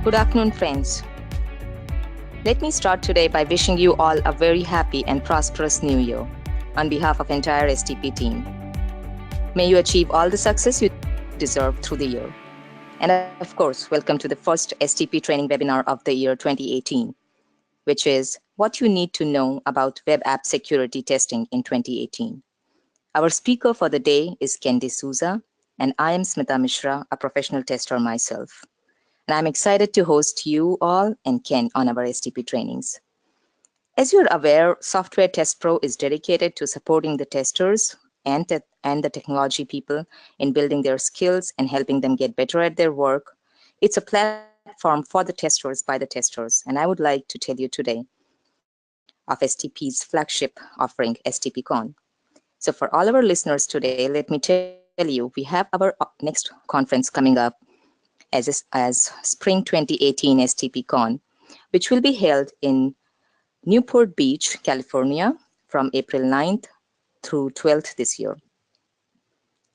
Good afternoon, friends. Let me start today by wishing you all a very happy and prosperous new year on behalf of entire STP team. May you achieve all the success you deserve through the year. And of course, welcome to the first STP training webinar of the year 2018, which is what you need to know about web app security testing in 2018. Our speaker for the day is Souza, and I am Smita Mishra, a professional tester myself. And I'm excited to host you all and Ken on our STP trainings. As you're aware, SoftwareTestPro is dedicated to supporting the testers and the technology people in building their skills and helping them get better at their work. It's a platform for the testers by the testers, and I would like to tell you today of STP's flagship offering, STPCon. So for all our listeners today, let me tell you, we have our next conference coming up as Spring 2018 STPCon, which will be held in Newport Beach, California, from April 9th through 12th this year.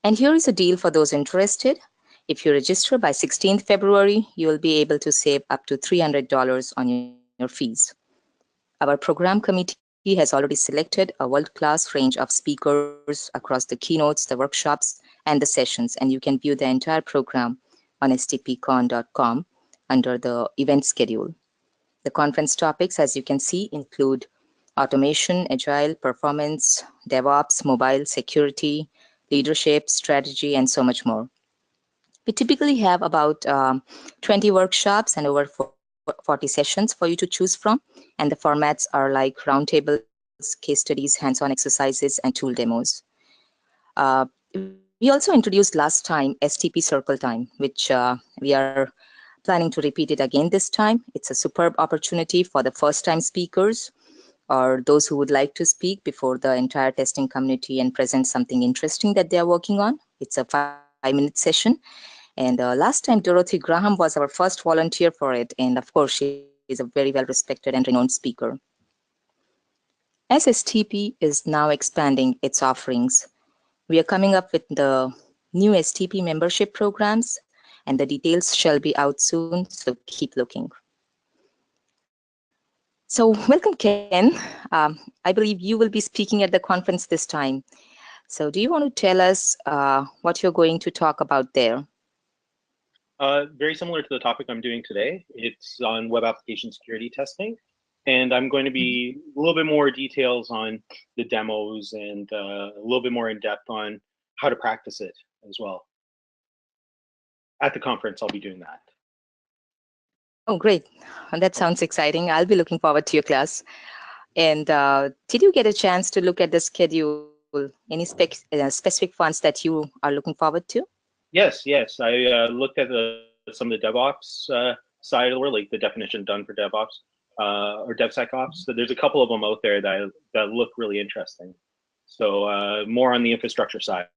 And here is a deal for those interested. If you register by 16th February, you will be able to save up to $300 on your fees. Our program committee has already selected a world-class range of speakers across the keynotes, the workshops, and the sessions, and you can view the entire program on stpcon.com under the event schedule. The conference topics, as you can see, include automation, agile, performance, DevOps, mobile, security, leadership, strategy, and so much more. We typically have about 20 workshops and over 40 sessions for you to choose from, and the formats are like roundtables, case studies, hands-on exercises, and tool demos. We also introduced last time STP Circle Time, which we are planning to repeat it again this time. It's a superb opportunity for the first-time speakers or those who would like to speak before the entire testing community and present something interesting that they are working on. It's a 5-minute session. And last time, Dorothy Graham was our first volunteer for it. And of course, she is a very well-respected and renowned speaker. As STP is now expanding its offerings, we are coming up with the new STP membership programs, and the details shall be out soon, so keep looking. So welcome, Ken. I believe you will be speaking at the conference this time. So do you want to tell us what you're going to talk about there? Very similar to the topic I'm doing today. It's on web application security testing. And I'm going to be a little bit more details on the demos and a little bit more in depth on how to practice it as well. At the conference, I'll be doing that. Oh, great. That sounds exciting. I'll be looking forward to your class. And did you get a chance to look at the schedule? Any specific ones that you are looking forward to? Yes. I looked at some of the DevOps side of the world, like the definition done for DevOps or DevSecOps. So there's a couple of them out there that look really interesting. So more on the infrastructure side.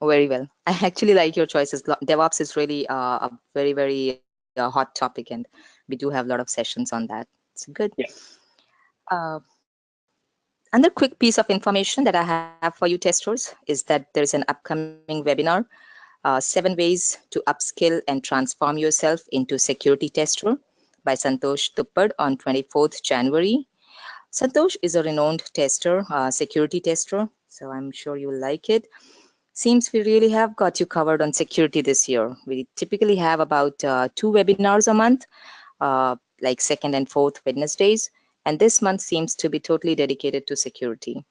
Very well. I actually like your choices. DevOps is really a very, very hot topic, and we do have a lot of sessions on that. It's good. Yeah. Another quick piece of information that I have for you testers is that there's an upcoming webinar, 7 ways to upskill and transform yourself into security tester by Santosh Tuppad on 24th January. Santosh is a renowned tester, security tester, so I'm sure you will like it. Seems we really have got you covered on security this year. We typically have about 2 webinars a month, like 2nd and 4th Wednesdays. And this month seems to be totally dedicated to security.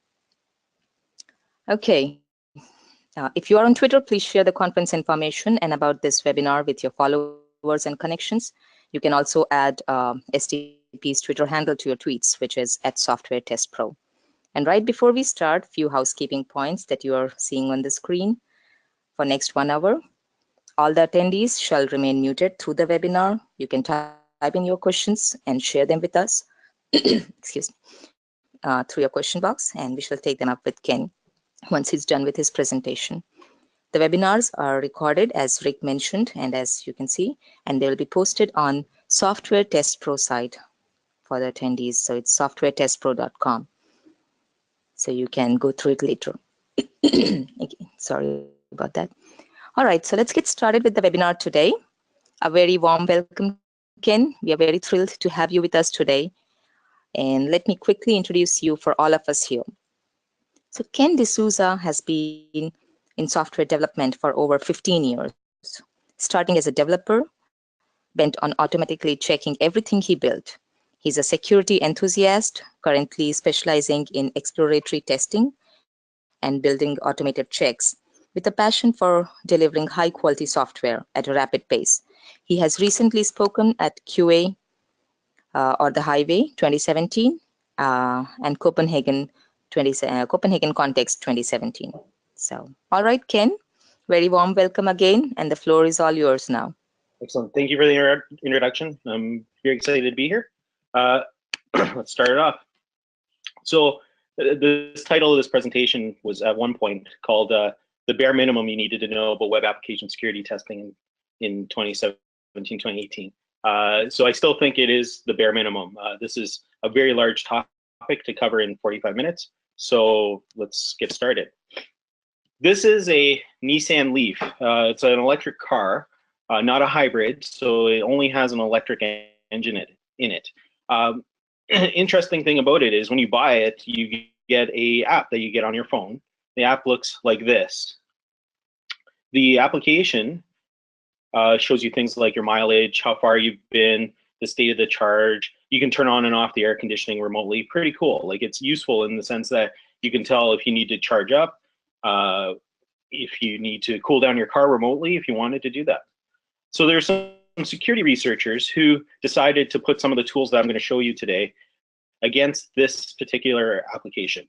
Okay. If you are on Twitter, please share the conference information and about this webinar with your followers and connections. You can also add STP's Twitter handle to your tweets, which is @SoftwareTestPro. And right before we start, few housekeeping points that you are seeing on the screen. For next 1 hour, all the attendees shall remain muted through the webinar. You can type in your questions and share them with us. Excuse me, through your question box, and we shall take them up with Ken once he's done with his presentation. The webinars are recorded, as Rick mentioned, and as you can see, and they will be posted on SoftwareTestPro site for the attendees. So it's softwaretestpro.com. So you can go through it later. Okay, sorry about that. All right, so let's get started with the webinar today. A very warm welcome, Ken. We are very thrilled to have you with us today. And let me quickly introduce you for all of us here. So Ken D'Souza has been in software development for over 15 years, starting as a developer, bent on automatically checking everything he built. He's a security enthusiast, currently specializing in exploratory testing and building automated checks, with a passion for delivering high quality software at a rapid pace. He has recently spoken at QA or the Highway 2017 and Copenhagen Context 2017. So, all right, Ken, very warm welcome again, and the floor is all yours now. Excellent. Thank you for the introduction. I'm very excited to be here. Let's start it off. So this title of this presentation was at one point called the bare minimum you needed to know about web application security testing in 2017, 2018. So I still think it is the bare minimum. This is a very large topic to cover in 45 minutes. So let's get started. This is a Nissan Leaf. It's an electric car, not a hybrid, so it only has an electric engine in it. Interesting thing about it is when you buy it, you get an app that you get on your phone. The app looks like this. The application shows you things like your mileage, how far you've been, the state of the charge. You can turn on and off the air conditioning remotely. Pretty cool. Like, it's useful in the sense that you can tell if you need to charge up, if you need to cool down your car remotely, if you wanted to do that. So there's some security researchers who decided to put some of the tools that I'm going to show you today against this particular application.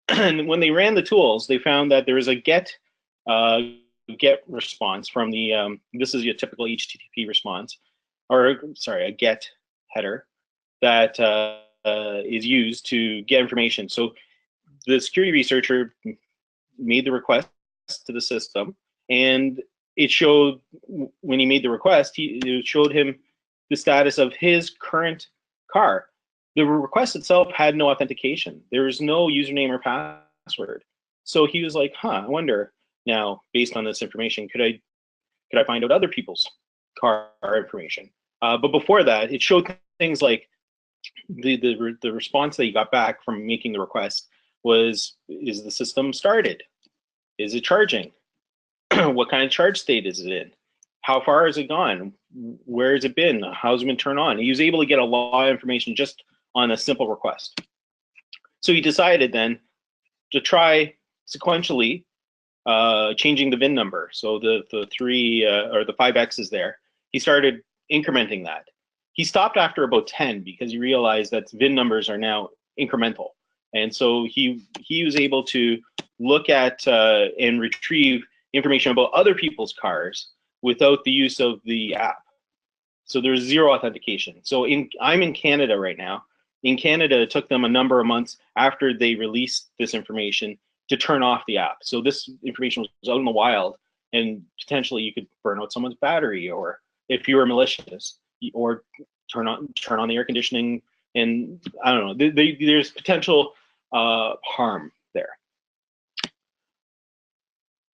And when they ran the tools, they found that there was a get response from the, this is your typical HTTP response, or sorry, a get header that is used to get information. So the security researcher made the request to the system, and it showed, when he made the request, it showed him the status of his current car. The request itself had no authentication. There was no username or password. So he was like, huh, I wonder now, based on this information, could I find out other people's car information? But before that, it showed things like the response that he got back from making the request was, is the system started? Is it charging? What kind of charge state is it in? How far has it gone? Where has it been? How's it been turned on? He was able to get a lot of information just on a simple request. So he decided then to try sequentially changing the VIN number. So the three or the 5 X's there, he started incrementing that. He stopped after about 10 because he realized that VIN numbers are now incremental. And so he was able to look at and retrieve information about other people's cars without the use of the app. So there's zero authentication. So I'm in Canada right now. In Canada, it took them a number of months after they released this information to turn off the app. So this information was out in the wild, and potentially you could burn out someone's battery, or if you were malicious, or turn on the air conditioning, and I don't know. There's potential harm there.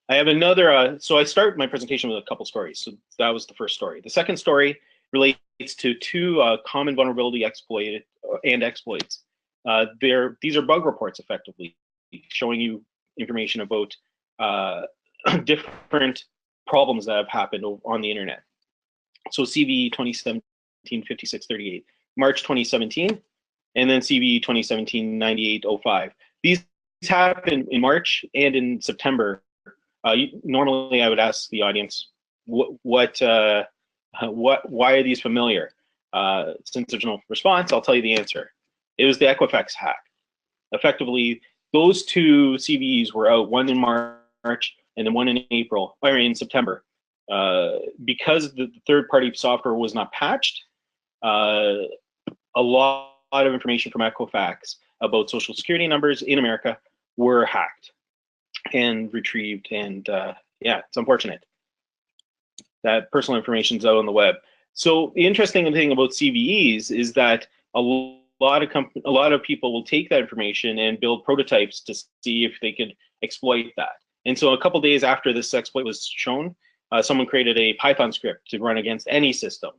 I have another, so I start my presentation with a couple stories. So that was the first story. The second story relates to two common vulnerability exploits. These are bug reports, effectively, showing you information about different problems that have happened on the internet. So CVE 2017-5638, March 2017, and then CVE 2017-9805. These happened in March and in September. Normally, I would ask the audience, why are these familiar? Since there's no response, I'll tell you the answer. It was the Equifax hack. Effectively, those two CVEs were out, one in March and then one in September. Because the third-party software was not patched, a lot of information from Equifax about social security numbers in America were hacked and retrieved, and yeah, it's unfortunate that personal information is out on the web. So the interesting thing about CVEs is that a lot of people will take that information and build prototypes to see if they could exploit that. And so a couple days after this exploit was shown, someone created a Python script to run against any system.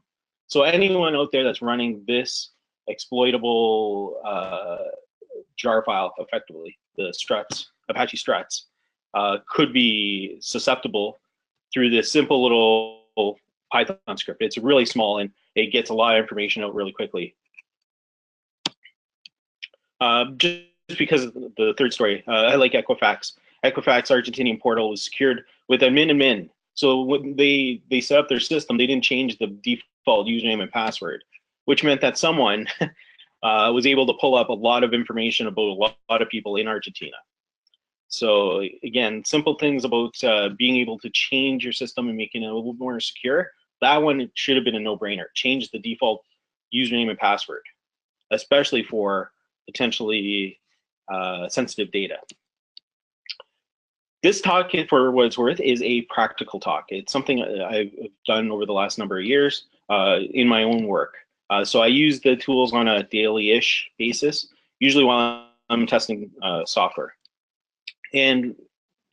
So anyone out there that's running this exploitable jar file, effectively, the struts, Apache struts, could be susceptible through this simple little Python script. It's really small and it gets a lot of information out really quickly. Just because of the third story, I like Equifax. Equifax Argentinian portal was secured with admin and min. So when they set up their system, they didn't change the default username and password, which meant that someone was able to pull up a lot of information about a lot of people in Argentina. So again, simple things about being able to change your system and making it a little more secure. That one should have been a no-brainer. Change the default username and password, especially for potentially sensitive data. This talk, for what it's worth, is a practical talk. It's something I've done over the last number of years in my own work. So I use the tools on a daily-ish basis, usually while I'm testing software. And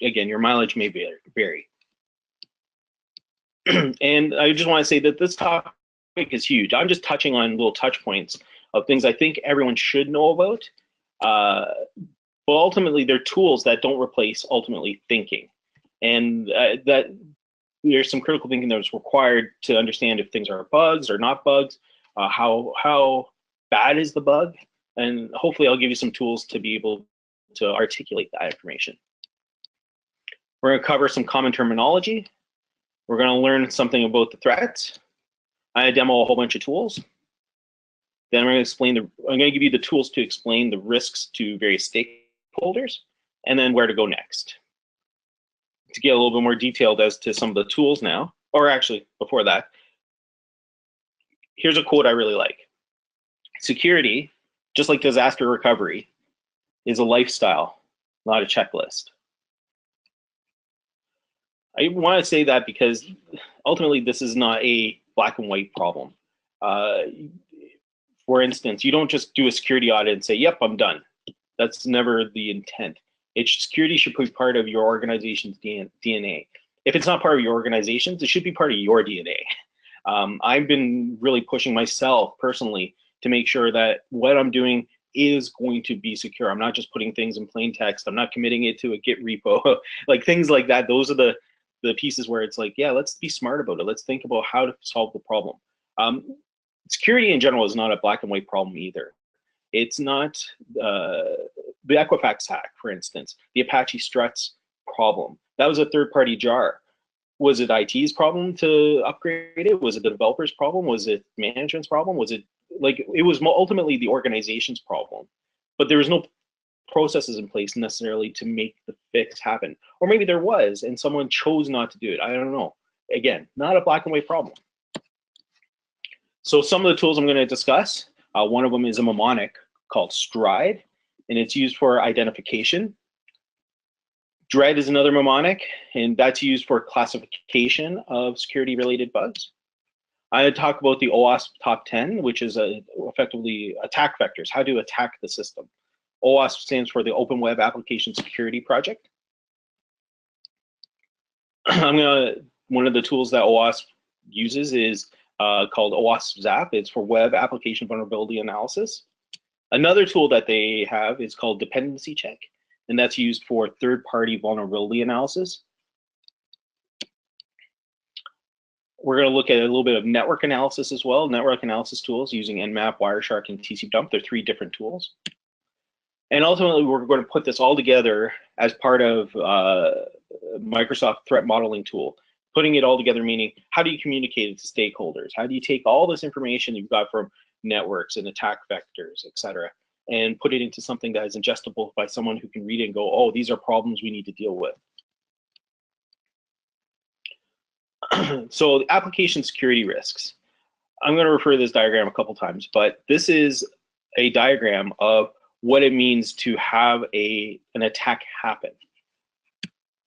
again, your mileage may vary. And I just want to say that this topic is huge. I'm just touching on little touch points of things I think everyone should know about. But ultimately, they're tools that don't replace ultimately thinking. And that there's some critical thinking that's required to understand if things are bugs or not bugs, how bad is the bug, and hopefully I'll give you some tools to be able to articulate that information. We're going to cover some common terminology. We're going to learn something about the threats. I demo a whole bunch of tools. Then I'm going to give you the tools to explain the risks to various stakeholders, and then where to go next. To get a little bit more detailed as to some of the tools now, or actually before that, here's a quote I really like. Security, just like disaster recovery, is a lifestyle, not a checklist. I want to say that because ultimately this is not a black and white problem. For instance, you don't just do a security audit and say, yep, I'm done. That's never the intent. Security should be part of your organization's DNA. If it's not part of your organization's, it should be part of your DNA. I've been really pushing myself personally to make sure that what I'm doing is going to be secure. I'm not just putting things in plain text. I'm not committing it to a Git repo, like things like that. Those are the pieces where it's like, yeah, let's be smart about it. Let's think about how to solve the problem. Security in general is not a black and white problem either. It's not the Equifax hack, for instance, the Apache struts problem. That was a third-party jar. Was it IT's problem to upgrade it? Was it the developer's problem? Was it management's problem? Was it like, it was ultimately the organization's problem, but there was no processes in place necessarily to make the fix happen. Or maybe there was, and someone chose not to do it. I don't know. Again, not a black and white problem. So some of the tools I'm going to discuss, one of them is a mnemonic called STRIDE, and it's used for identification. DREAD is another mnemonic, and that's used for classification of security-related bugs. I talk about the OWASP top 10, which is effectively attack vectors, how to attack the system. OWASP stands for the Open Web Application Security Project. One of the tools that OWASP uses is called OWASP ZAP. It's for Web Application Vulnerability Analysis. Another tool that they have is called Dependency Check, and that's used for third-party vulnerability analysis. We're going to look at a little bit of network analysis as well, network analysis tools using Nmap, Wireshark, and tcpdump. They're 3 different tools. And ultimately, we're going to put this all together as part of Microsoft threat modeling tool. Putting it all together, meaning how do you communicate it to stakeholders? How do you take all this information you've got from networks and attack vectors, et cetera, and put it into something that is ingestible by someone who can read it and go, oh, these are problems we need to deal with. So application security risks. I'm going to refer to this diagram a couple times, but this is a diagram of what it means to have an attack happen.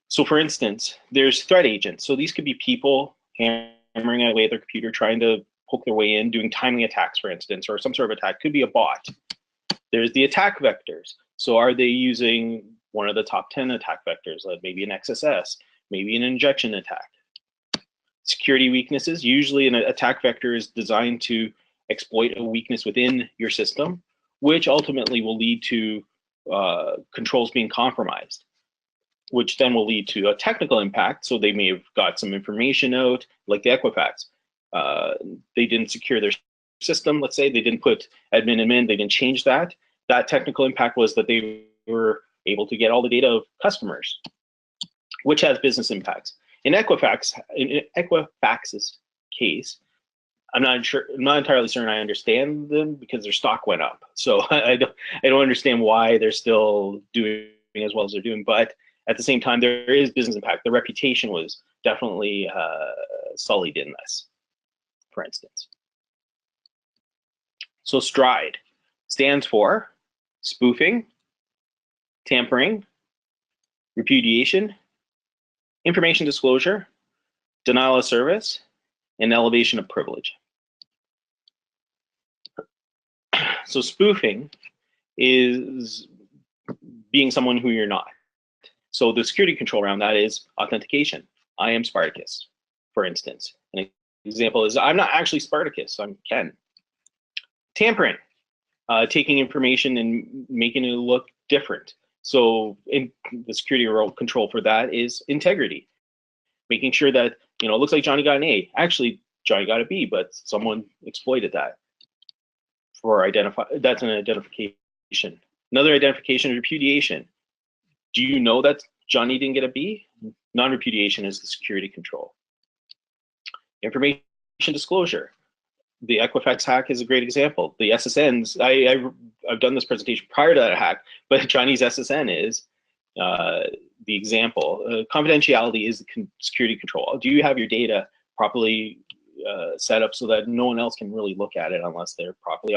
So for instance, there's threat agents. So these could be people hammering away at their computer, trying to poke their way in, doing timing attacks, for instance, or some sort of attack. Could be a bot. There's the attack vectors. So are they using one of the top 10 attack vectors, like maybe an XSS, maybe an injection attack? security weaknesses. Usually an attack vector is designed to exploit a weakness within your system, which ultimately will lead to controls being compromised, which then will lead to a technical impact. So they may have got some information out, like the Equifax. They didn't secure their system, let's say. They didn't put admin, they didn't change that. That technical impact was that they were able to get all the data of customers, which has business impacts. In Equifax's case, I'm not entirely certain I understand them because their stock went up. So I don't understand why they're still doing as well as they're doing. But at the same time, there is business impact. The reputation was definitely sullied in this, for instance. So STRIDE stands for spoofing, tampering, repudiation, information disclosure, denial of service, and elevation of privilege. So spoofing is being someone who you're not. So the security control around that is authentication. I am Spartacus, for instance. An example is I'm not actually Spartacus, I'm Ken. Tampering, taking information and making it look different. So in the security control for that is integrity, making sure that, it looks like Johnny got an A. Actually, Johnny got a B, but someone exploited that. That's an identification. Another identification is repudiation. Do you know that Johnny didn't get a B? Non-repudiation is the security control. Information disclosure. The Equifax hack is a great example. The SSNs, I've done this presentation prior to that hack, but Johnny's SSN is the example. Confidentiality is the security control. Do you have your data properly set up so that no one else can really look at it unless they're properly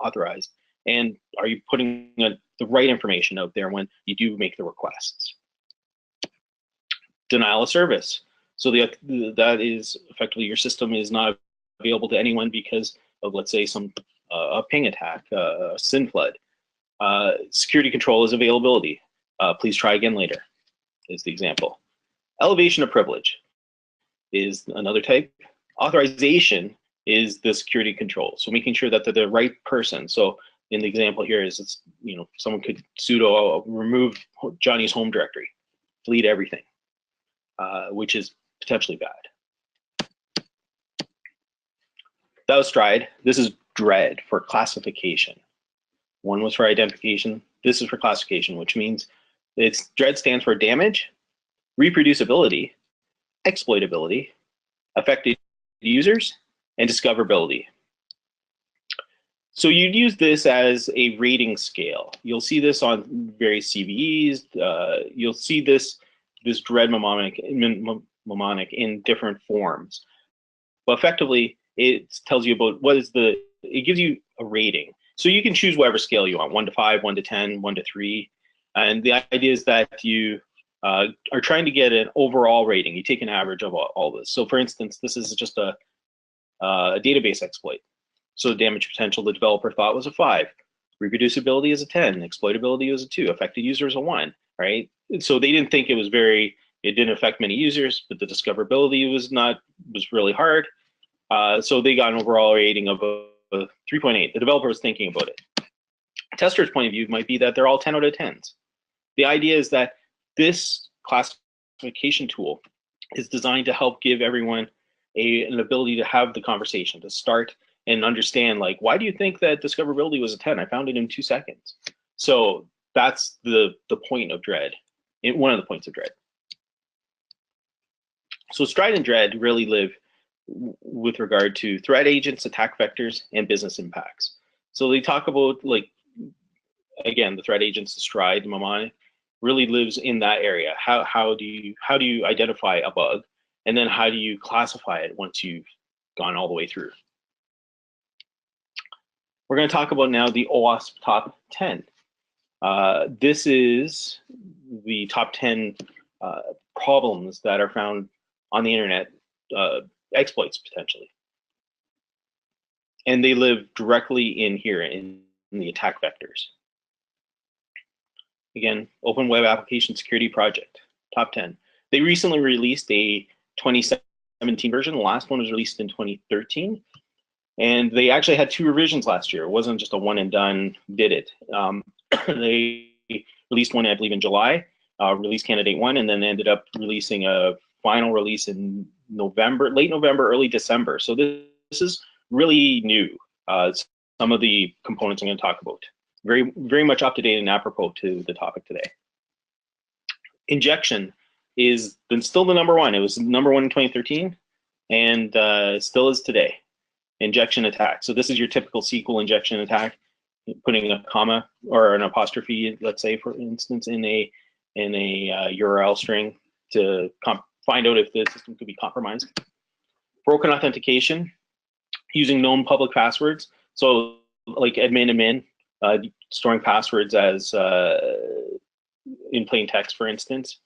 authorized? And are you putting the right information out there when you do make the requests? Denial of service. So that is effectively your system is not available to anyone because of, let's say, a ping attack, a SYN flood. Security control is availability. Please try again later is the example. Elevation of privilege is another type. Authorization is the security control. So making sure that they're the right person. So in the example here is it's, someone could sudo remove Johnny's home directory, delete everything, which is potentially bad. That was STRIDE. This is DREAD for classification. One was for identification. This is for classification, which means DREAD stands for damage, reproducibility, exploitability, affected users, and discoverability. So you'd use this as a rating scale. You'll see this on various CVEs. You'll see this DREAD mnemonic in different forms. But effectively, it tells you about it gives you a rating. So you can choose whatever scale you want, 1 to 5, 1 to 10, 1 to 3. And the idea is that you are trying to get an overall rating. You take an average of all this. So for instance, this is just a database exploit. So the damage potential the developer thought was a 5. Reproducibility is a 10. Exploitability was a 2. Affected users a 1, right? So they didn't think it didn't affect many users, but the discoverability was really hard. So they got an overall rating of a 3.8. The developer was thinking about it. Tester's point of view might be that they're all 10 out of 10s. The idea is that this classification tool is designed to help give everyone an ability to have the conversation, to start and understand, like, why do you think that discoverability was a 10? I found it in 2 seconds. So that's the point of DREAD, one of the points of DREAD. So STRIDE and DREAD really live with regard to threat agents, attack vectors, and business impacts. So they talk about, like, again, the threat agents, the STRIDE, mnemonic, really lives in that area. How do you identify a bug, and then how do you classify it once you've gone all the way through? We're going to talk about now the OWASP top 10. This is the top 10 problems that are found on the internet, exploits potentially. And they live directly in here in the attack vectors. Again, Open Web Application Security Project, top 10. They recently released a 2017 version. The last one was released in 2013. And they actually had 2 revisions last year. It wasn't just a one and done, did it. They released one, I believe, in July, release candidate 1, and then ended up releasing a final release in November, late November, early December. So this is really new. Some of the components I'm going to talk about. Very, very much up to date and apropos to the topic today. Injection is still the #1. It was #1 in 2013 and still is today. Injection attack. So this is your typical SQL injection attack, putting a comma or an apostrophe, let's say, for instance, in a URL string to find out if the system could be compromised. Broken authentication using known public passwords. So like admin, storing passwords as in plain text, for instance.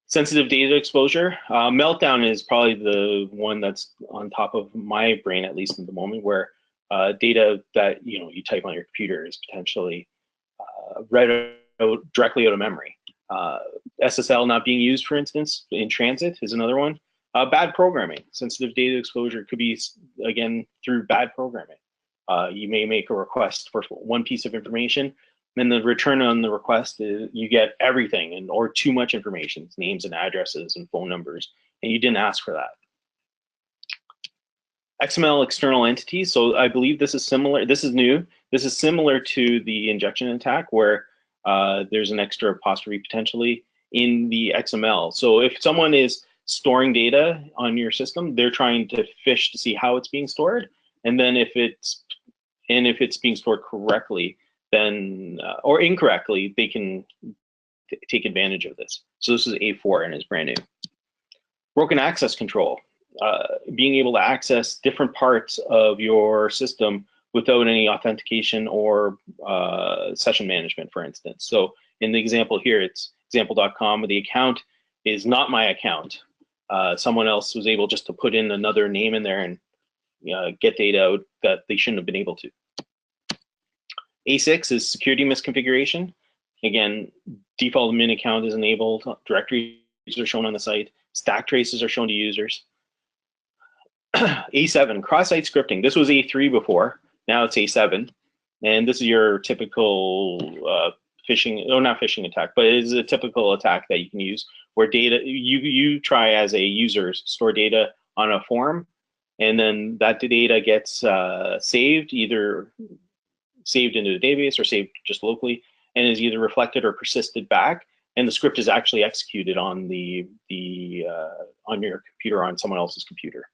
Sensitive data exposure. Meltdown is probably the one that's on top of my brain, at least at the moment, where data that you type on your computer is potentially read out directly out of memory. SSL not being used, for instance, in transit is another one. Bad programming. Sensitive data exposure could be, again, through bad programming. You may make a request for one piece of information, and the return on the request is you get everything or too much information, names and addresses and phone numbers, and you didn't ask for that. XML external entities. So I believe this is similar. This is new. This is similar to the injection attack where there's an extra apostrophe potentially in the XML. So if someone is storing data on your system, they're trying to fish to see how it's being stored, and then if it's being stored correctly, then or incorrectly, they can take advantage of this. So this is A4 and is brand new. Broken access control, being able to access different parts of your system without any authentication or session management, for instance. So in the example here, it's example.com, where the account is not my account. Someone else was able just to put in another name in there and get data out that they shouldn't have been able to. A6 is security misconfiguration. Again, default admin account is enabled. Directories are shown on the site. Stack traces are shown to users. A7, cross-site scripting. This was A3 before. Now it's A7. And this is your typical phishing, or not phishing attack, but it is a typical attack that you can use where data, you try as a user store data on a form, and then that data gets saved, either saved into the database or saved just locally, and is either reflected or persisted back, and the script is actually executed on on your computer, on someone else's computer.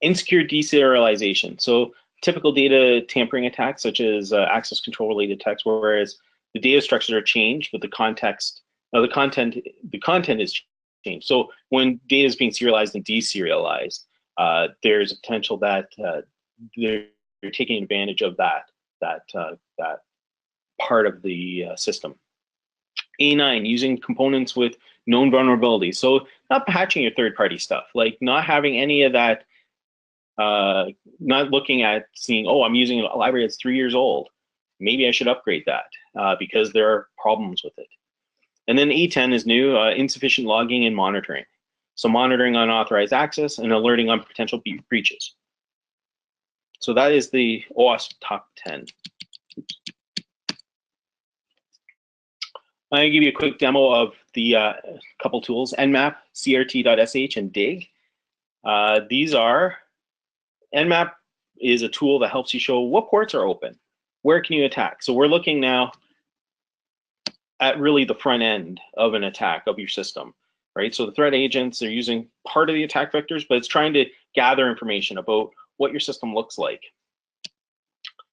Insecure deserialization. So typical data tampering attacks, such as access control related attacks, whereas the data structures are changed, but the content is changed. So when data is being serialized and deserialized, there's a potential that they're taking advantage of that part of the system. A9, using components with known vulnerabilities. So not patching your third-party stuff, like not having any of that, not looking at seeing, oh, I'm using a library that's 3 years old. Maybe I should upgrade that because there are problems with it. And then A10 is new, insufficient logging and monitoring. So monitoring unauthorized access and alerting on potential breaches. So that is the OWASP top 10. Oops. I'm going to give you a quick demo of the couple tools, Nmap, crt.sh, and dig. Nmap is a tool that helps you show what ports are open, where can you attack. So we're looking now at really the front end of an attack of your system, right? So the threat agents are using part of the attack vectors, but it's trying to gather information about what your system looks like,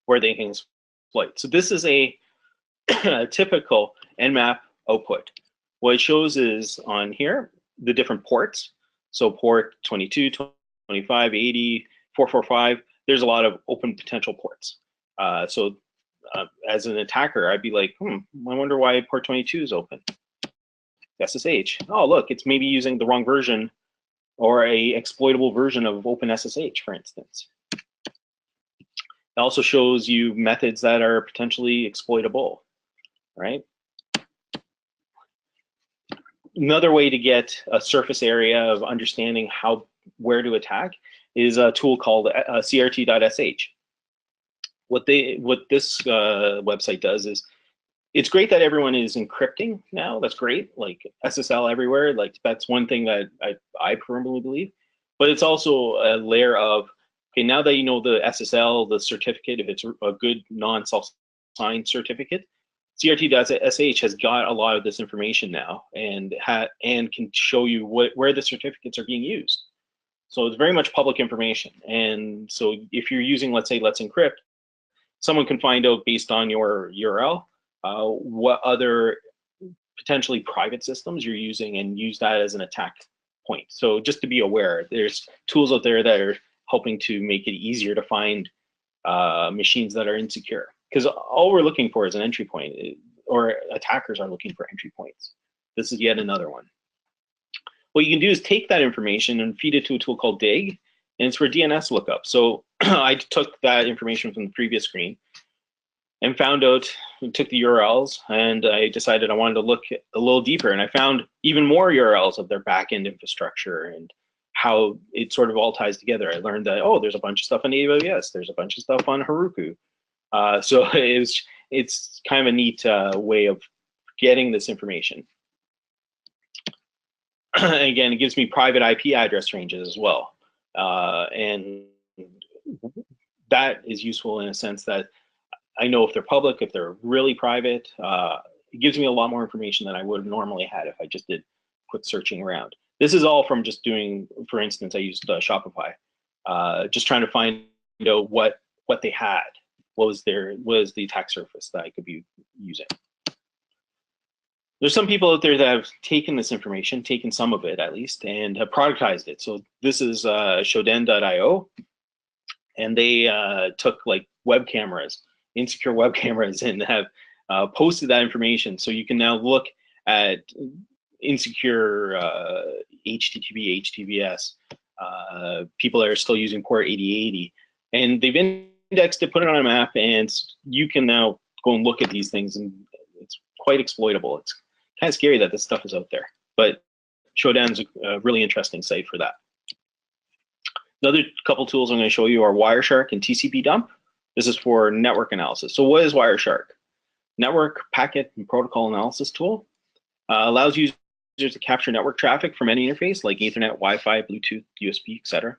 where they can exploit. So this is a typical Nmap output. What it shows is on here, the different ports. So port 22, 25, 80, 445, there's a lot of open potential ports. As an attacker, I'd be like, I wonder why port 22 is open. SSH. Oh, look, it's maybe using the wrong version or a exploitable version of OpenSSH, for instance. It also shows you methods that are potentially exploitable, right? Another way to get a surface area of understanding where to attack is a tool called crt.sh. What this website does is, it's great that everyone is encrypting now. That's great, like SSL everywhere. Like that's one thing that I firmly believe. But it's also a layer of, okay, now that you know the SSL, the certificate, if it's a good non-self-signed certificate, crt.sh has got a lot of this information now and can show you where the certificates are being used. So it's very much public information. And so if you're using, let's say, Let's Encrypt, someone can find out based on your URL what other potentially private systems you're using and use that as an attack point. So just to be aware, there's tools out there that are helping to make it easier to find machines that are insecure. Because all we're looking for is an entry point, or attackers are looking for entry points. This is yet another one. What you can do is take that information and feed it to a tool called Dig, and it's for DNS lookup. So I took that information from the previous screen and took the URLs, and I decided I wanted to look a little deeper, and I found even more URLs of their backend infrastructure and how it sort of all ties together. I learned that, oh, there's a bunch of stuff on AWS, there's a bunch of stuff on Heroku. So it's kind of a neat way of getting this information. Again, it gives me private IP address ranges as well. And that is useful in a sense that I know if they're public, if they're really private. It gives me a lot more information than I would have normally had if I just did quick searching around. This is all from just doing, for instance, I used Shopify, just trying to find what they had. What was the attack surface that I could be using? There's some people out there that have taken this information, taken some of it at least, and have productized it. So this is Shodan.io, and they took like web cameras, insecure web cameras, and have posted that information. So you can now look at insecure HTTP, HTTPS, people that are still using port 8080, and they've indexed it, put it on a map, and you can now go and look at these things, and it's quite exploitable. It's kind of scary that this stuff is out there, but Shodan's a really interesting site for that. Another couple tools I'm going to show you are Wireshark and tcpdump. This is for network analysis. So what is Wireshark? Network packet and protocol analysis tool. Allows users to capture network traffic from any interface like Ethernet, Wi-Fi, Bluetooth, USB, etc.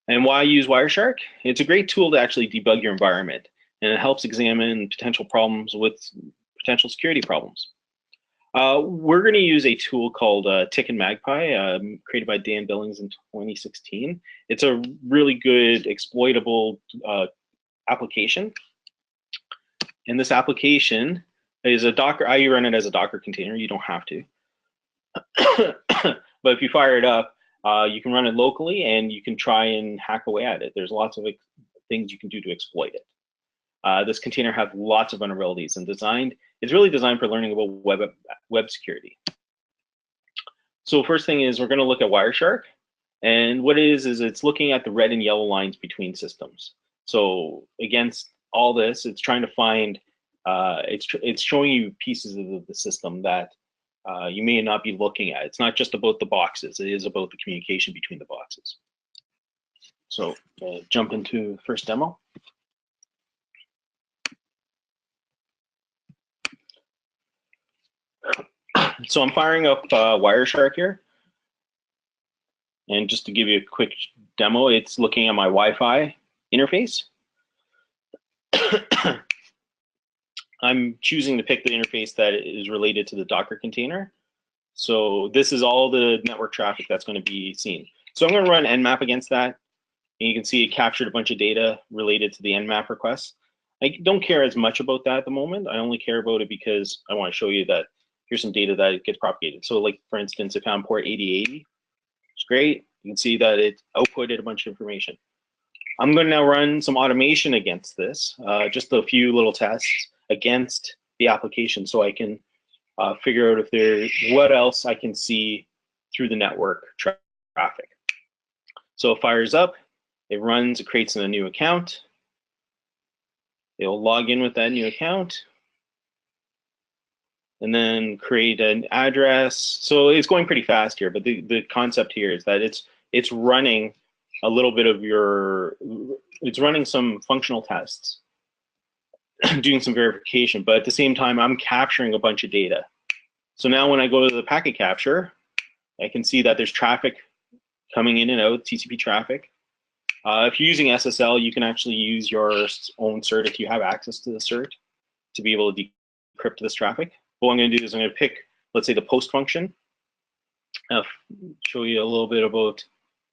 And why use Wireshark? It's a great tool to actually debug your environment, and it helps examine potential problems with potential security problems. We're going to use a tool called Tick and Magpie, created by Dan Billings in 2016. It's a really good exploitable application. And this application is a Docker. I run it as a Docker container. You don't have to. But if you fire it up, you can run it locally, and you can try and hack away at it. There's lots of things you can do to exploit it. This container has lots of vulnerabilities, and it's really designed for learning about web security. So first thing is we're going to look at Wireshark, and what it is it's looking at the red and yellow lines between systems. So against all this, it's trying to find, it's showing you pieces of the system that you may not be looking at. It's not just about the boxes, it is about the communication between the boxes. So jump into the first demo. So I'm firing up Wireshark here. And just to give you a quick demo, it's looking at my Wi-Fi interface. I'm choosing to pick the interface that is related to the Docker container. So this is all the network traffic that's going to be seen. So I'm going to run nmap against that. And you can see it captured a bunch of data related to the nmap requests. I don't care as much about that at the moment. I only care about it because I want to show you that here's some data that gets propagated. So like, for instance, I found port 8080. It's great. You can see that it outputted a bunch of information. I'm going to now run some automation against this, just a few little tests against the application, so I can figure out what else I can see through the network traffic. So it fires up, it runs, it creates a new account. It'll log in with that new account. and then create an address. So it's going pretty fast here, but the concept here is that it's running a little bit of it's running some functional tests, doing some verification, but at the same time, I'm capturing a bunch of data. So now when I go to the packet capture, I can see that there's traffic coming in and out, TCP traffic. If you're using SSL, you can actually use your own cert if you have access to the cert to be able to decrypt this traffic. What I'm going to do is I'm going to pick, let's say, the post function. I'll show you a little bit about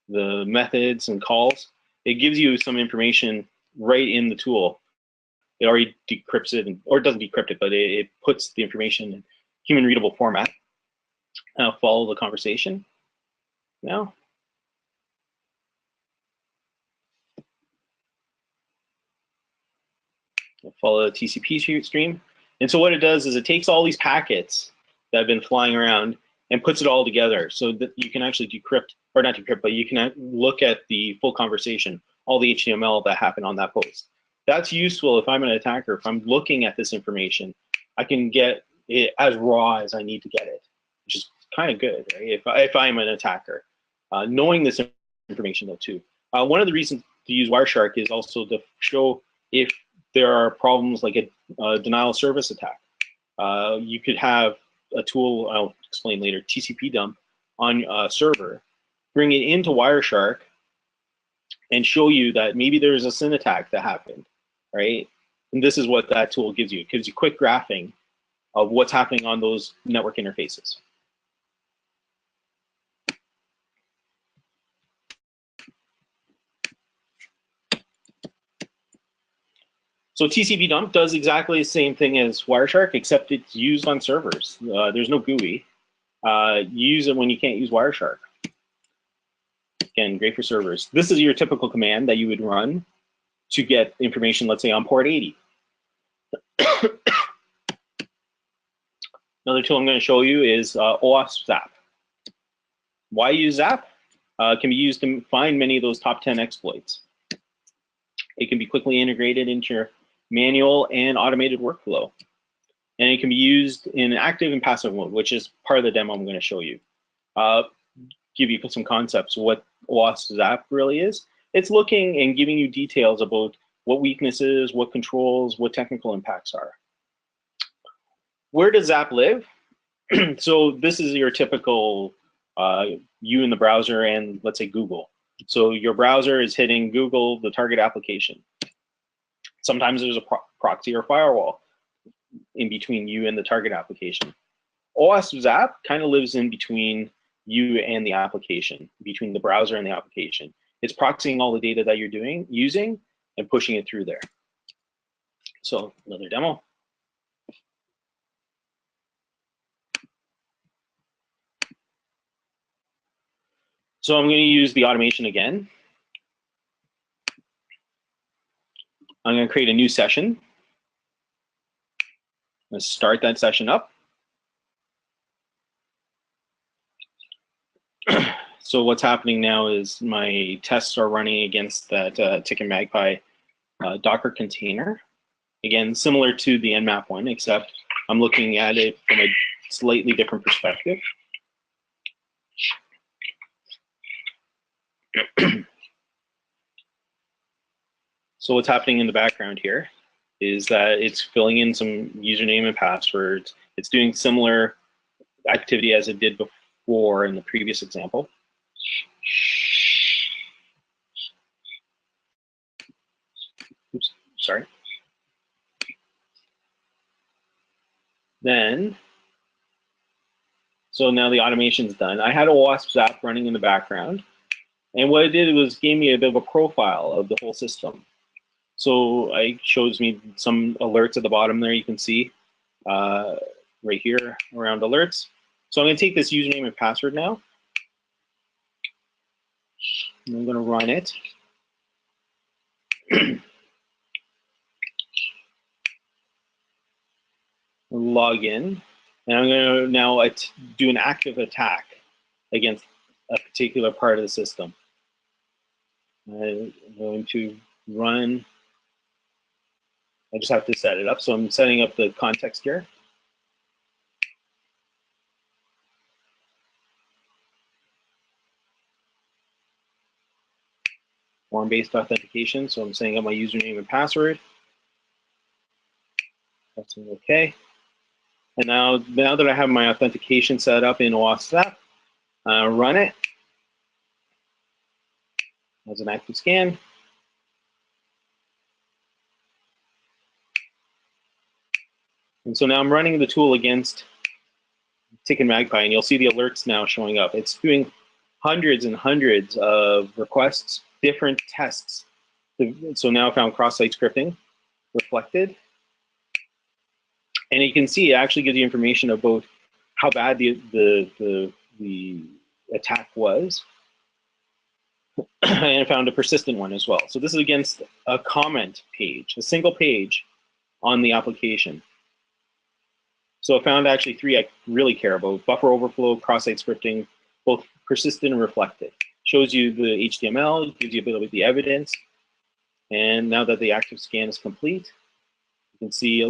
the methods and calls. It gives you some information right in the tool. It already decrypts it, or it doesn't decrypt it, but it puts the information in human readable format. I'll follow the conversation now. I'll follow the TCP stream. And so what it does is it takes all these packets that have been flying around and puts it all together so that you can actually decrypt, or not decrypt, but you can look at the full conversation, all the HTML that happened on that post. That's useful if I'm an attacker. If I'm looking at this information, I can get it as raw as I need to get it, which is kind of good, right? If I'm an attacker. Knowing this information though too. One of the reasons to use Wireshark is also to show if there are problems like a denial of service attack. You could have a tool, I'll explain later, tcpdump on a server, bring it into Wireshark and show you that maybe there's a SYN attack that happened, right? And this is what that tool gives you. It gives you quick graphing of what's happening on those network interfaces. So tcpdump does exactly the same thing as Wireshark, except it's used on servers. There's no GUI. You use it when you can't use Wireshark. Again, great for servers. This is your typical command that you would run to get information, let's say on port 80. Another tool I'm going to show you is OWASP Zap. Why use Zap? It can be used to find many of those top 10 exploits. It can be quickly integrated into your manual and automated workflow. And it can be used in active and passive mode, which is part of the demo I'm going to show you. Give you some concepts of what OWASP Zap really is. It's looking and giving you details about what weaknesses, what controls, what technical impacts are. Where does Zap live? So this is your typical you in the browser and let's say Google. So your browser is hitting Google, the target application. Sometimes there's a proxy or firewall in between you and the target application. OWASP Zap kind of lives in between you and the application, between the browser and the application. It's proxying all the data that you're using and pushing it through there. So another demo. So I'm going to use the automation again. I'm going to create a new session. Let's start that session up. So what's happening now is my tests are running against that Ticket Magpie Docker container. Again, similar to the Nmap one, except I'm looking at it from a slightly different perspective. So what's happening in the background here is that it's filling in some username and passwords. It's doing similar activity as it did before in the previous example. Oops, sorry. Then, so now the automation's done. I had a OWASP Zap running in the background. And what it did was gave me a bit of a profile of the whole system. So it shows me some alerts at the bottom there, you can see right here around alerts. So I'm going to take this username and password now. And I'm going to run it. Log in. And I'm going to now do an active attack against a particular part of the system. I'm going to run. I just have to set it up. So I'm setting up the context here. platform-based authentication. So I'm setting up my username and password. That's okay. And now that I have my authentication set up in OWASP, run it as an active scan. And so now I'm running the tool against tcpdump, and you'll see the alerts now showing up. It's doing hundreds and hundreds of requests, different tests. So now I found cross-site scripting reflected. And you can see it actually gives you information about how bad the attack was. And I found a persistent one as well. So this is against a comment page, a single page on the application. So I found actually 3 I really care about: buffer overflow, cross-site scripting, both persistent and reflected. Shows you the HTML, gives you a bit of the evidence. And now that the active scan is complete, you can see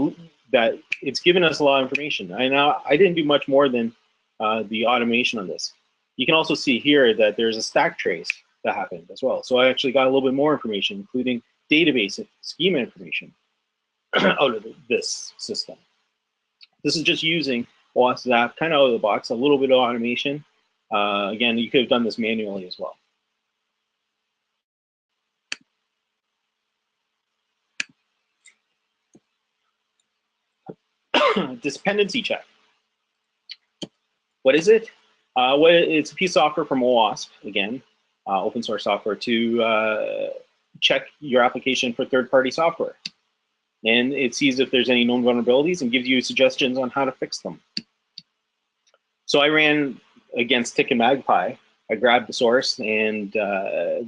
that it's given us a lot of information. I didn't do much more than the automation on this. You can also see here that there's a stack trace that happened as well. So I actually got a little bit more information, including database schema information out of this system. This is just using WASP kind of out of the box, a little bit of automation. Again, you could have done this manually as well. Dependency check. What is it? It's a piece of software from OWASP, again, open source software, to check your application for third-party software. And it sees if there's any known vulnerabilities and gives you suggestions on how to fix them. So I ran against tcpdump. I grabbed the source and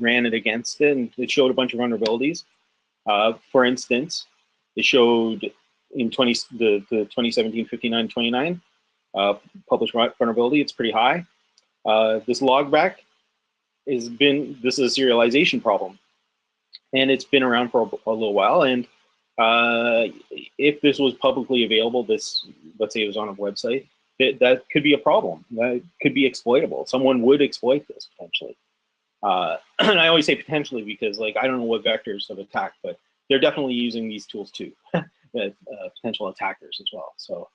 ran it against it, and it showed a bunch of vulnerabilities. For instance, it showed in the 2017 5929 published vulnerability. It's pretty high. This logback this is a serialization problem, and it's been around for a little while. And if this was publicly available, let's say it was on a website, that could be a problem. That could be exploitable. Someone would exploit this potentially. And I always say potentially because, like, I don't know what vectors of attack, but they're definitely using these tools too, potential attackers as well. So,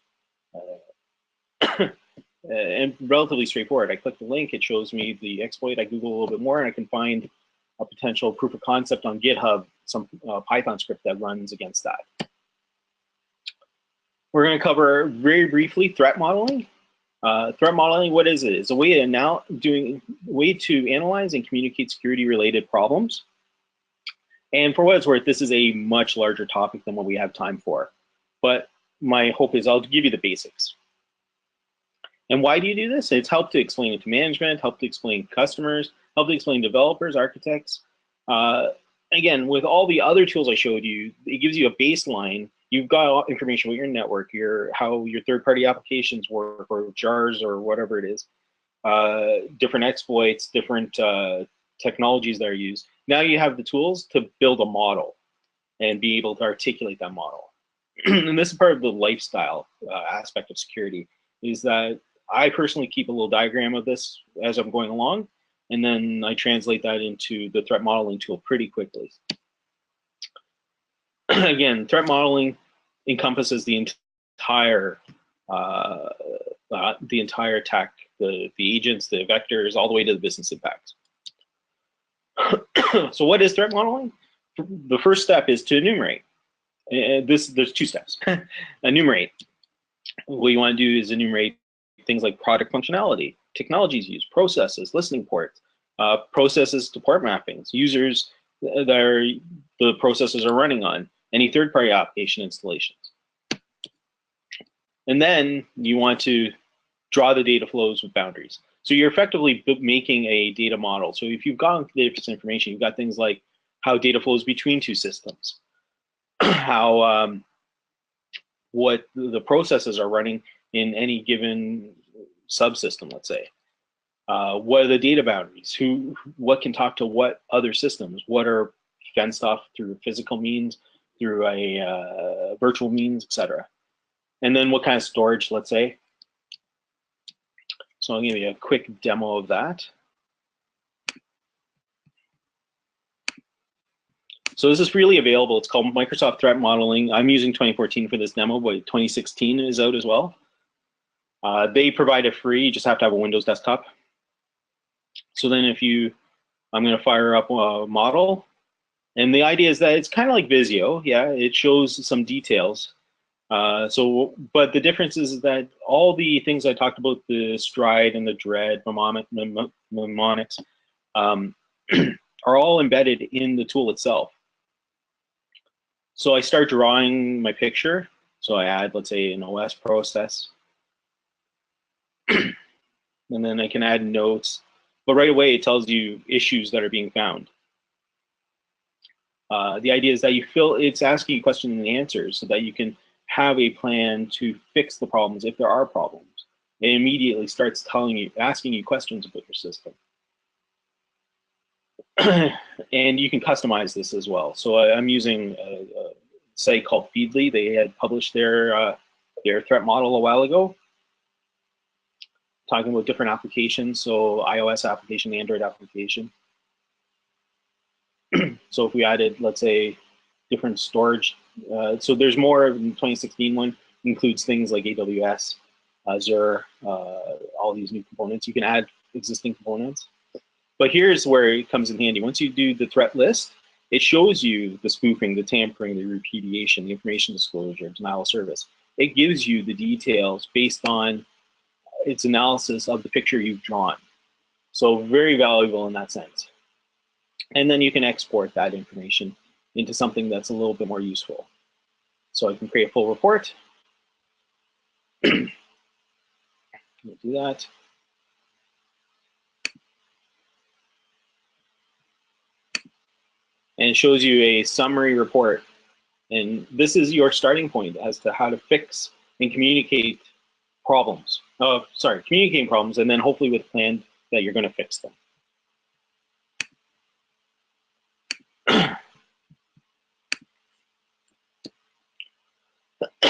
and relatively straightforward. I click the link, it shows me the exploit. I Google a little bit more, and I can find a potential proof of concept on GitHub, some Python script that runs against that. We're going to cover very briefly threat modeling. Threat modeling, what is it? It's a way to analyze and communicate security-related problems. And for what it's worth, this is a much larger topic than what we have time for. But my hope is I'll give you the basics. And why do you do this? It's helped to explain it to management, help to explain customers, help to explain developers, architects. Again, with all the other tools I showed you, it gives you a baseline. You've got information about your network, how your third-party applications work, or jars, or whatever it is, different exploits, different technologies that are used. Now you have the tools to build a model and be able to articulate that model. And this is part of the lifestyle aspect of security, is that I personally keep a little diagram of this as I'm going along, and then I translate that into the threat modeling tool pretty quickly. Again, threat modeling encompasses the entire attack, the agents, the vectors, all the way to the business impact. So what is threat modeling? The first step is to enumerate. There's 2 steps. Enumerate. What you want to do is enumerate things like product functionality, technologies used, processes, listening ports, processes to port mappings, users that the processes are running on, any third-party application installations. And then you want to draw the data flows with boundaries. So you're effectively making a data model. So if you've got this information, you've got things like how data flows between 2 systems, how what the processes are running in any given subsystem, let's say. What are the data boundaries? What can talk to what other systems? What are fenced off through physical means, through a virtual means, etc. And then what kind of storage, let's say. So I'll give you a quick demo of that. So this is freely available. It's called Microsoft Threat Modeling. I'm using 2014 for this demo, but 2016 is out as well. They provide it free. You just have to have a Windows desktop. So then I'm going to fire up a model. And the idea is that it's kind of like Visio. Yeah, it shows some details. But the difference is that all the things I talked about, the stride and the dread, mnemonics, are all embedded in the tool itself. So I start drawing my picture. So I add, let's say, an OS process. And then I can add notes. But right away, it tells you issues that are being found. The idea is that it's asking you questions and answers so that you can have a plan to fix the problems if there are problems. It immediately starts asking you questions about your system. And you can customize this as well. So I'm using a site called Feedly. They had published their threat model a while ago, talking about different applications. So iOS application, Android application. So if we added, let's say, different storage, so there's more in the 2016 one, includes things like AWS, Azure, all these new components. You can add existing components. But here's where it comes in handy. Once you do the threat list, it shows you the spoofing, the tampering, the repudiation, the information disclosure, denial of service. It gives you the details based on its analysis of the picture you've drawn. So very valuable in that sense. And then you can export that information into something that's a little bit more useful. So I can create a full report. Do that. And it shows you a summary report. And this is your starting point as to how to fix and communicate problems. Communicating problems, and then hopefully with a plan that you're going to fix them.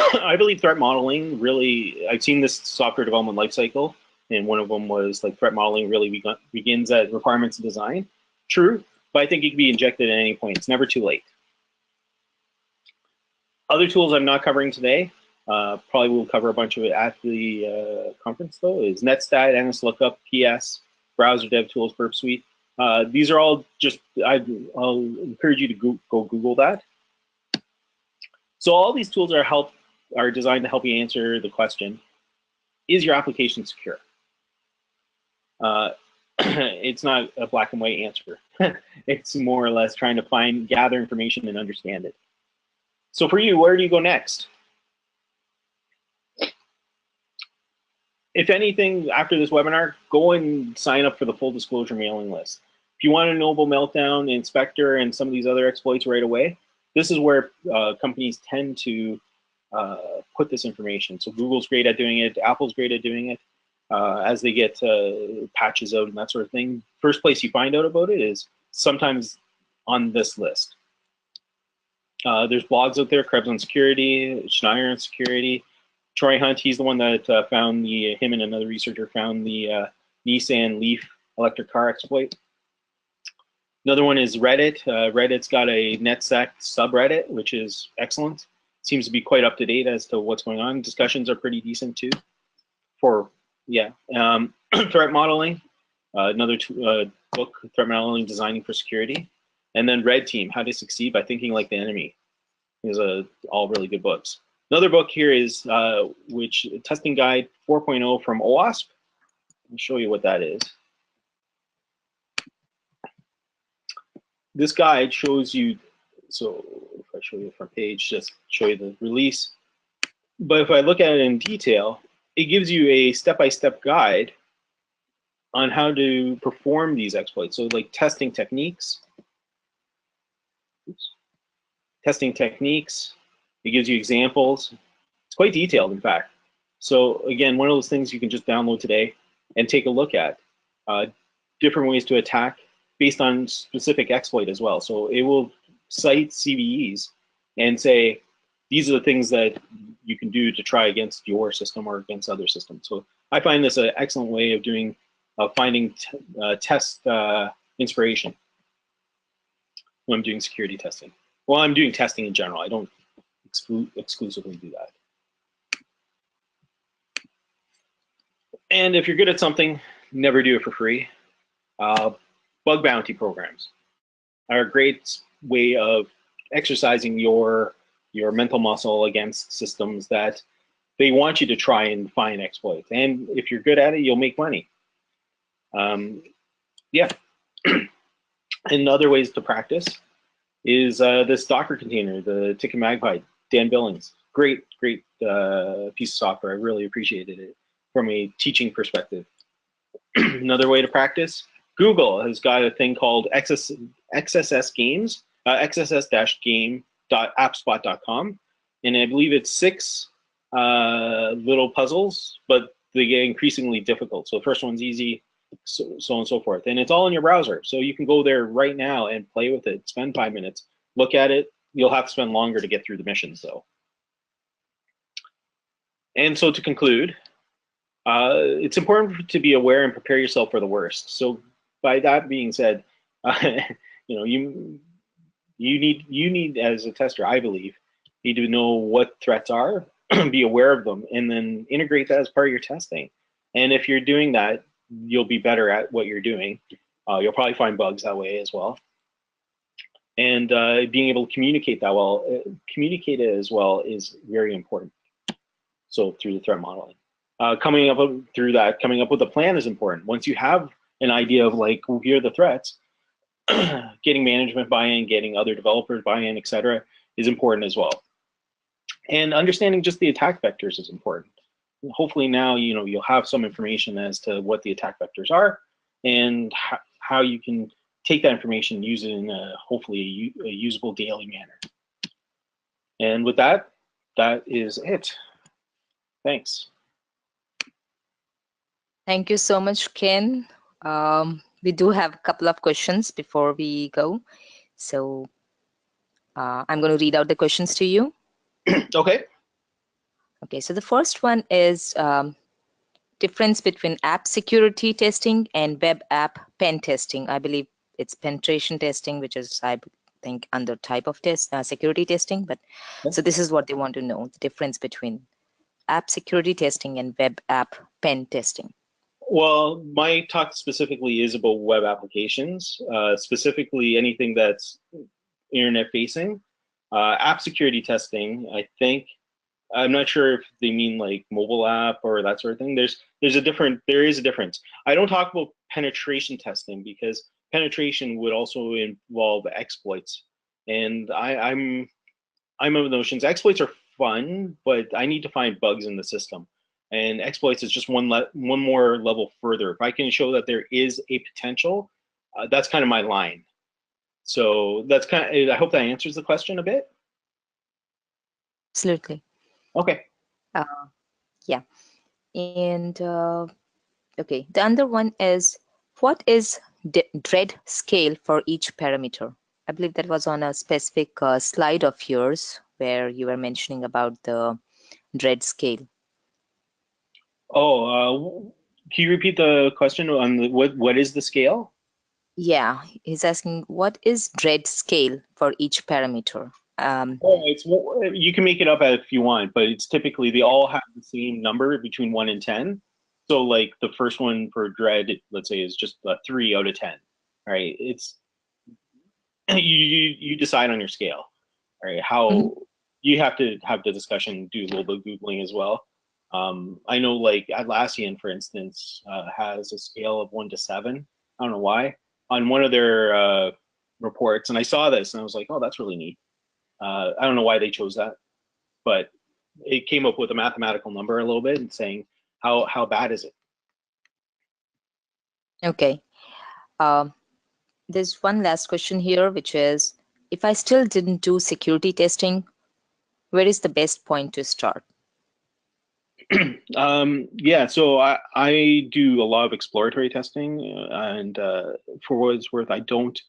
I believe threat modeling really, I've seen this software development lifecycle, and one of them was like threat modeling really begins at requirements and design. True, but I think it can be injected at any point. It's never too late. Other tools I'm not covering today, probably will cover a bunch of it at the conference though, is Netstat, NSLOOKUP, PS, Browser Dev Tools, Burp Suite. These are all just, I'll encourage you to go Google that. So all these tools are designed to help you answer the question, is your application secure? It's not a black and white answer. It's more or less trying to gather information and understand it. So for you, where do you go next? If anything, after this webinar, go and sign up for the full disclosure mailing list. If you want a Noble Meltdown, Inspector, and some of these other exploits right away, this is where companies tend to put this information. So Google's great at doing it, Apple's great at doing it. As they get patches out and that sort of thing, first place you find out about it is sometimes on this list. There's blogs out there, Krebs on security, Schneier on security. Troy Hunt, he's the one that him and another researcher found the Nissan Leaf electric car exploit. Another one is Reddit. Reddit's got a NetSec subreddit, which is excellent. Seems to be quite up to date as to what's going on. Discussions are pretty decent too. Threat modeling, another book, Threat Modeling, Designing for Security. And then Red Team, How to Succeed by Thinking Like the Enemy. These are all really good books. Another book here is Testing Guide 4.0 from OWASP. I'll show you what that is. This guide shows you, so if I show you the front page, just show you the release. But if I look at it in detail, it gives you a step-by-step guide on how to perform these exploits. So like testing techniques. Testing techniques. It gives you examples. It's quite detailed, in fact. So again, one of those things you can just download today and take a look at. Different ways to attack based on specific exploit as well. So it will cite CVEs and say, these are the things that you can do to try against your system or against other systems. So I find this an excellent way of finding test inspiration. when I'm doing security testing. Well, I'm doing testing in general. I don't exclusively do that. And if you're good at something, never do it for free. Bug bounty programs are a great way of exercising your mental muscle against systems that they want you to try and find exploits. And if you're good at it, you'll make money. Yeah. And other ways to practice is this Docker container, the Ticket Magpie, Dan Billings. Great piece of software. I really appreciated it from a teaching perspective. Another way to practice, Google has got a thing called XSS Games, xss-game.appspot.com. And I believe it's 6 little puzzles, but they get increasingly difficult. So the first one's easy, so on and so forth. And it's all in your browser. So you can go there right now and play with it, spend 5 minutes, look at it. You'll have to spend longer to get through the missions though. And so to conclude, it's important to be aware and prepare yourself for the worst. So by that being said, you need as a tester, I believe, need to know what threats are, be aware of them, and then integrate that as part of your testing. And if you're doing that, you'll be better at what you're doing. You'll probably find bugs that way as well. And being able to communicate it as well is very important. So through the threat modeling. Coming up with a plan is important. Once you have an idea of like, well, here are the threats, getting management buy-in, getting other developers buy-in, etc., is important as well. And understanding just the attack vectors is important. Hopefully now you'll have some information as to what the attack vectors are and how you can take that information and use it in hopefully a usable daily manner. And with that, that is it. Thanks. Thank you so much, Ken. We do have a couple of questions before we go. So I'm going to read out the questions to you. Okay. Okay, so the first one is difference between app security testing and web app pen testing. I believe it's penetration testing, which is, I think, under type of test, security testing. But so this is what they want to know, the difference between app security testing and web app pen testing. Well, my talk specifically is about web applications, specifically anything that's internet facing. App security testing, I think, I'm not sure if they mean like mobile app or that sort of thing. There is a difference. I don't talk about penetration testing because penetration would also involve exploits. And I'm of the notions exploits are fun, but I need to find bugs in the system. And exploits is just one more level further. If I can show that there is a potential, that's kind of my line. So that's I hope that answers the question a bit. Absolutely. Okay. Yeah. And okay, the other one is, what is dread scale for each parameter? I believe that was on a specific slide of yours where you were mentioning about the dread scale. Oh, can you repeat the question on what is the scale? Yeah, he's asking what is dread scale for each parameter. You can make it up if you want, but it's typically they all have the same number between 1 and 10. So like the first one for dread, let's say, is just a 3 out of 10. Right? It's you decide on your scale. Right? How you have to have the discussion, do a little bit of Googling as well. I know like Atlassian, for instance, has a scale of 1 to 7. I don't know why on one of their reports, and I saw this and I was like, oh, that's really neat. I don't know why they chose that, but it came up with a mathematical number a little bit and saying how bad is it? Okay. There's one last question here, which is, if I still didn't do security testing, where is the best point to start? Yeah, so I do a lot of exploratory testing, and for what it's worth, I don't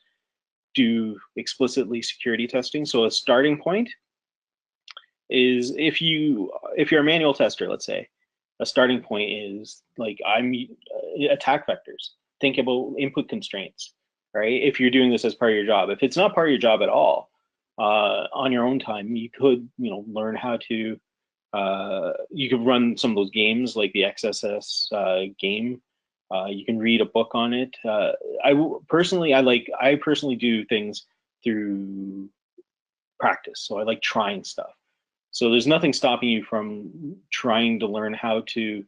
do explicitly security testing. So a starting point is if you're a manual tester, let's say, a starting point is like attack vectors. Think about input constraints. right? If you're doing this as part of your job. If it's not part of your job at all, on your own time, you could, learn how to, you could run some of those games like the XSS game. You can read a book on it. I personally do things through practice. So I like trying stuff. So there's nothing stopping you from trying to learn how to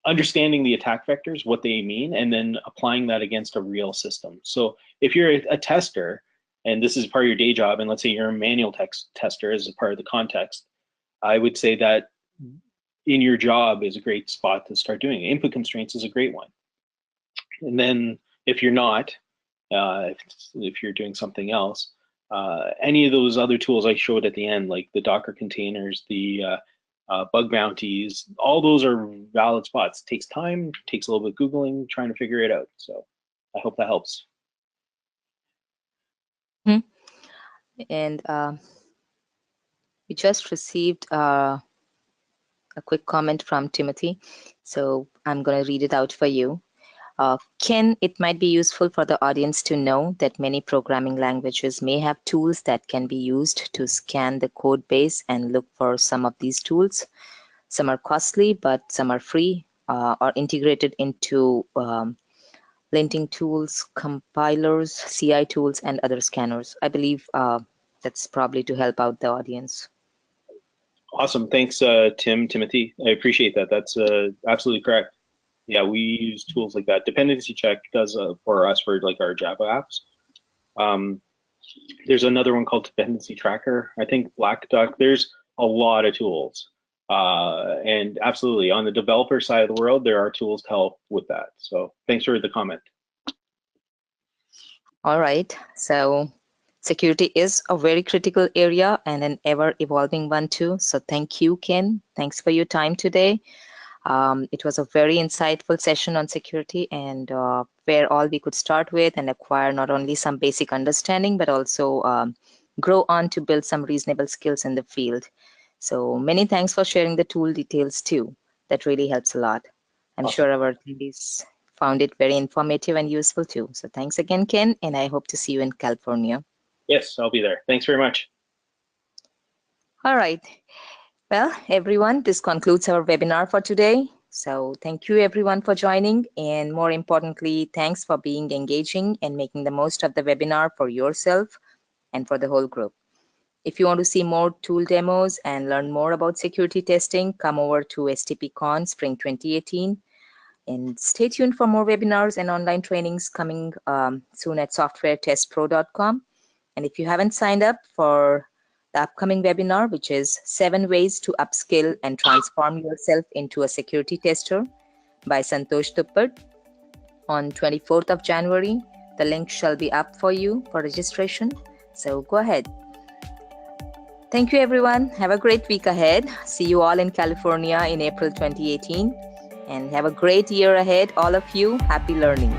understanding the attack vectors, what they mean, and then applying that against a real system. So if you're a tester, and this is part of your day job, and let's say you're a manual tester as a part of the context, I would say that in your job is a great spot to start doing it. Input constraints is a great one. And then if you're not, if you're doing something else, any of those other tools I showed at the end, like the Docker containers, the bug bounties, all those are valid spots. It takes time, takes a little bit of Googling, trying to figure it out. So I hope that helps. And we just received a quick comment from Timothy. So I'm going to read it out for you. Ken, it might be useful for the audience to know that many programming languages may have tools that can be used to scan the code base and look for some of these tools. Some are costly, but some are free or integrated into linting tools, compilers, CI tools, and other scanners. I believe that's probably to help out the audience. Awesome. Thanks, Timothy. I appreciate that. That's absolutely correct. Yeah, we use tools like that. Dependency check does for us for like our Java apps. There's another one called dependency tracker. I think Black Duck. There's a lot of tools, and absolutely on the developer side of the world, there are tools to help with that. So thanks for the comment. All right. So security is a very critical area and an ever evolving one too. So thank you, Ken. Thanks for your time today. It was a very insightful session on security and where all we could start with and acquire not only some basic understanding, but also grow on to build some reasonable skills in the field. So many thanks for sharing the tool details too. That really helps a lot. I'm sure our attendees found it very informative and useful too. So thanks again, Ken, and I hope to see you in California. Yes, I'll be there. Thanks very much. All right. Well, everyone, this concludes our webinar for today. So thank you everyone for joining, and more importantly, thanks for being engaging and making the most of the webinar for yourself and for the whole group. If you want to see more tool demos and learn more about security testing, come over to STPCon Spring 2018 and stay tuned for more webinars and online trainings coming soon at SoftwareTestPro.com. And if you haven't signed up for the upcoming webinar, which is 7 ways to upskill and transform yourself into a security tester by Santosh Tuppad on 24th of January. The link shall be up for you for registration. So go ahead. Thank you, everyone. Have a great week ahead. See you all in California in April 2018. And have a great year ahead, all of you. Happy learning.